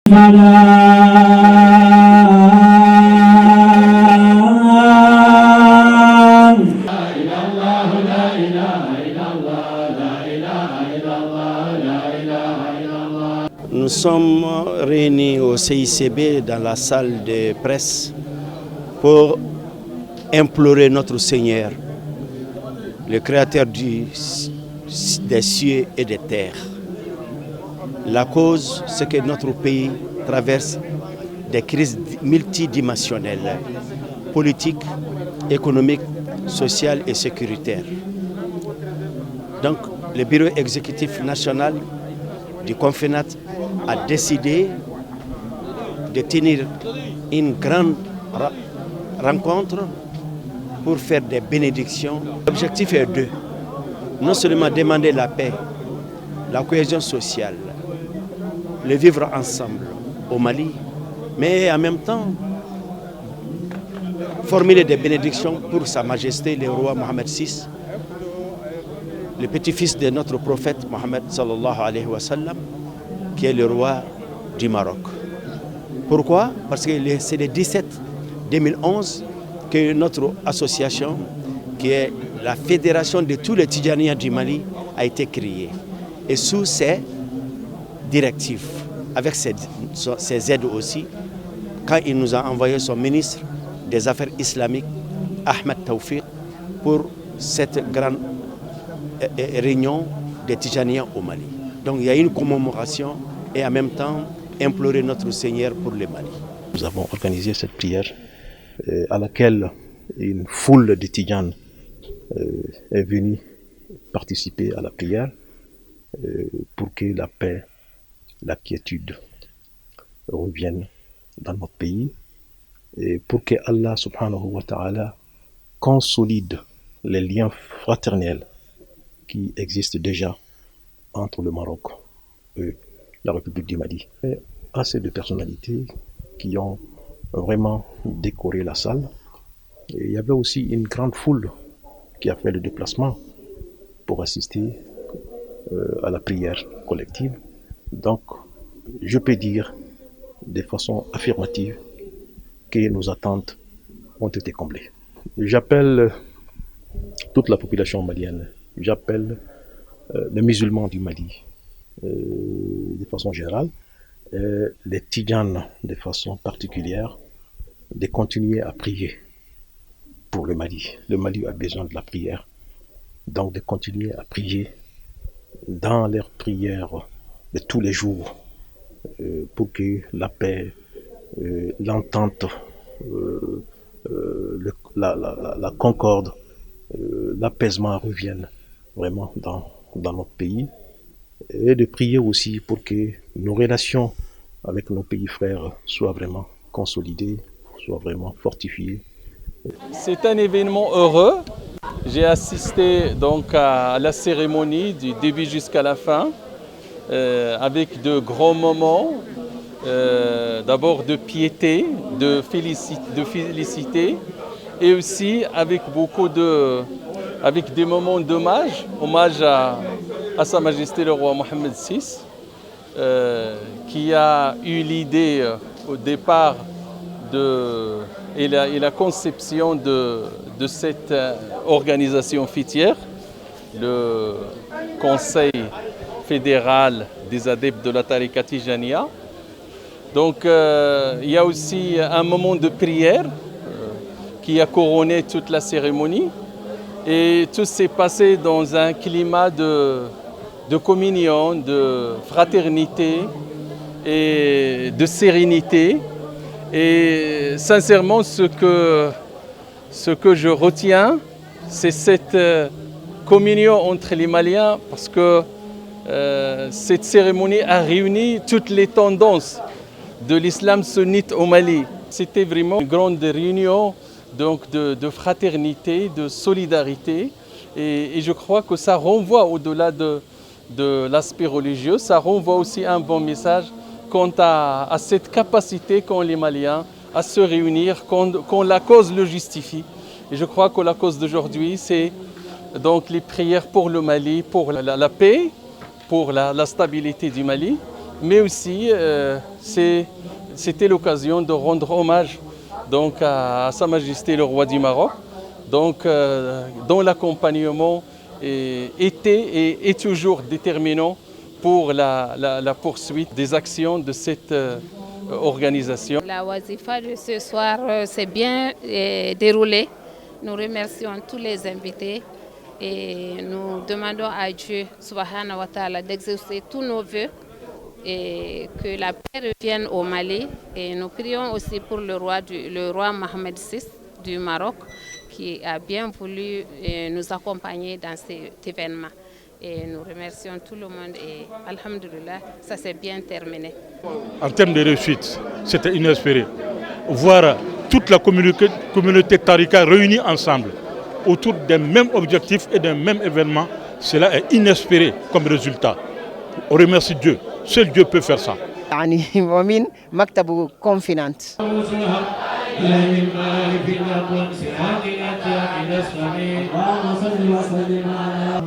Nous sommes réunis au CICB dans la salle de presse pour implorer notre Seigneur, le Créateur des cieux et des terres. La cause, c'est que notre pays traverse des crises multidimensionnelles, politiques, économiques, sociales et sécuritaires. Donc, le bureau exécutif national du CONFENAT a décidé de tenir une grande rencontre pour faire des bénédictions. L'objectif est deux. Non seulement demander la paix, la cohésion sociale, le vivre ensemble au Mali, mais en même temps formuler des bénédictions pour Sa Majesté le roi Mohamed VI, le petit-fils de notre prophète Mohamed sallallahu alayhi wa sallam, qui est le roi du Maroc. Pourquoi? Parce que c'est le 17-2011 que notre association, qui est la fédération de tous les Tidjaniens du Mali, a été créée. Et sous ces directives, avec ses aides aussi, quand il nous a envoyé son ministre des Affaires islamiques, Ahmed Tawfiq, pour cette grande réunion des Tidjaniens au Mali. Donc il y a une commémoration et en même temps implorer notre Seigneur pour le Mali. Nous avons organisé cette prière à laquelle une foule de Tidjanes est venue participer à la prière pour que la paix, la quiétude reviennent dans notre pays et pour que Allah subhanahu wa ta'ala consolide les liens fraternels qui existent déjà entre le Maroc et la République du Mali. Et assez de personnalités qui ont vraiment décoré la salle. Et il y avait aussi une grande foule qui a fait le déplacement pour assister à la prière collective. Donc, je peux dire de façon affirmative que nos attentes ont été comblées. J'appelle toute la population malienne, j'appelle les musulmans du Mali de façon générale, les Tidjanes de façon particulière, de continuer à prier pour le Mali. Le Mali a besoin de la prière, donc de continuer à prier dans leurs prières de tous les jours pour que la paix, l'entente, la concorde, l'apaisement reviennent vraiment dans notre pays, et de prier aussi pour que nos relations avec nos pays frères soient vraiment consolidées, soient vraiment fortifiées. C'est un événement heureux. J'ai assisté donc à la cérémonie du début jusqu'à la fin, avec de grands moments, d'abord de piété, de félicité, et aussi avec avec des moments d'hommage, hommage à Sa Majesté le roi Mohamed VI, qui a eu l'idée au départ et la conception de cette organisation fêtière, le Conseil fédéral des adeptes de la Tariqa Tijaniya. Donc il y a aussi un moment de prière qui a couronné toute la cérémonie, et tout s'est passé dans un climat de communion, de fraternité et de sérénité. Et sincèrement, ce que je retiens, c'est cette communion entre les Maliens, parce que cette cérémonie a réuni toutes les tendances de l'islam sunnite au Mali. C'était vraiment une grande réunion donc de fraternité, de solidarité, et je crois que ça renvoie au-delà de l'aspect religieux, ça renvoie aussi un bon message quant à cette capacité qu'ont les Maliens à se réunir quand la cause le justifie. Et je crois que la cause d'aujourd'hui, c'est donc les prières pour le Mali, pour la paix, pour la stabilité du Mali, mais aussi c'était l'occasion de rendre hommage donc, à Sa Majesté le Roi du Maroc, donc, dont l'accompagnement était et est toujours déterminant pour la poursuite des actions de cette organisation. La Wazifa de ce soir s'est bien déroulée. Nous remercions tous les invités et nous demandons à Dieu subhanahu wa ta'ala d'exaucer tous nos vœux et que la paix revienne au Mali. Et nous prions aussi pour le roi Mohamed VI du Maroc qui a bien voulu nous accompagner dans cet événement. Et nous remercions tout le monde et alhamdoulilah, ça s'est bien terminé. En termes de réussite, c'était inespéré. Voir toute la communauté Tarika réunie ensemble autour d'un même objectif et d'un même événement, cela est inespéré comme résultat. On remercie Dieu. Seul Dieu peut faire ça. ومن مكتب كونفينانت اللهم صل وسلم على